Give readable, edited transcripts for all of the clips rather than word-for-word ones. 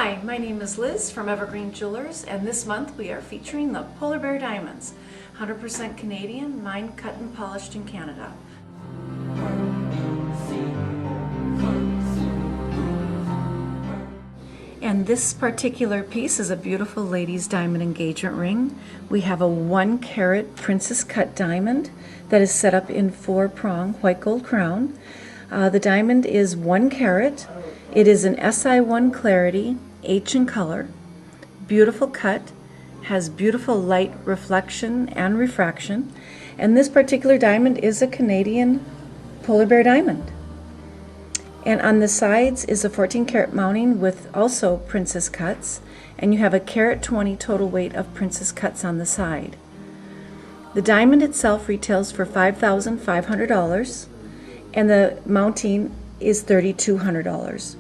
Hi, my name is Liz from Evergreen Jewelers, and this month we are featuring the Polar Bear Diamonds, 100% Canadian, mined, cut, and polished in Canada. And this particular piece is a beautiful lady's diamond engagement ring. We have a 1 carat princess cut diamond that is set up in 4-prong white gold crown. The diamond is 1 carat. It is an SI1 clarity, H in color, beautiful cut, has beautiful light reflection and refraction, and this particular diamond is a Canadian polar bear diamond. And on the sides is a 14 karat mounting with also princess cuts, and you have a carat 20 total weight of princess cuts on the side. The diamond itself retails for $5,500, and the mounting is $3,200.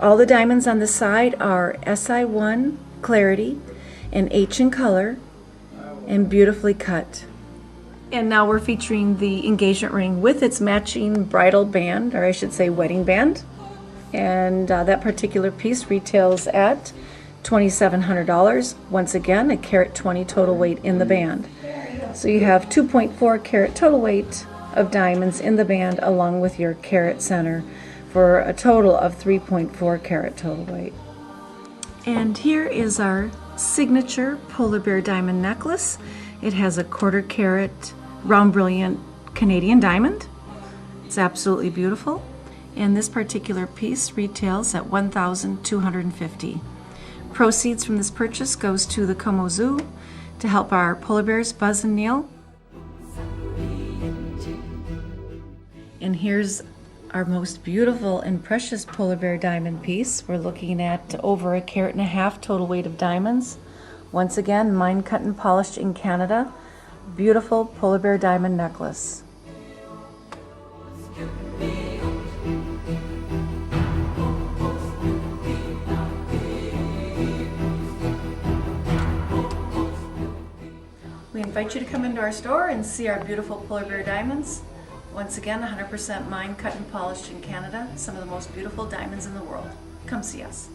All the diamonds on the side are SI1 clarity and H in color and beautifully cut. And now we're featuring the engagement ring with its matching bridal band, or I should say wedding band. And that particular piece retails at $2,700. Once again, a carat 20 total weight in the band. So you have 2.4 carat total weight of diamonds in the band along with your carat center for a total of 3.4 carat total weight. And here is our signature polar bear diamond necklace. It has a 1/4 carat round brilliant Canadian diamond. It's absolutely beautiful. And this particular piece retails at $1,250. Proceeds from this purchase goes to the Como Zoo to help our polar bears Buzz and Neil. And here's our most beautiful and precious polar bear diamond piece. We're looking at over 1.5 carats total weight of diamonds. Once again, mined, cut, and polished in Canada. Beautiful polar bear diamond necklace. We invite you to come into our store and see our beautiful polar bear diamonds. Once again, 100% mined, cut, and polished in Canada. Some of the most beautiful diamonds in the world. Come see us.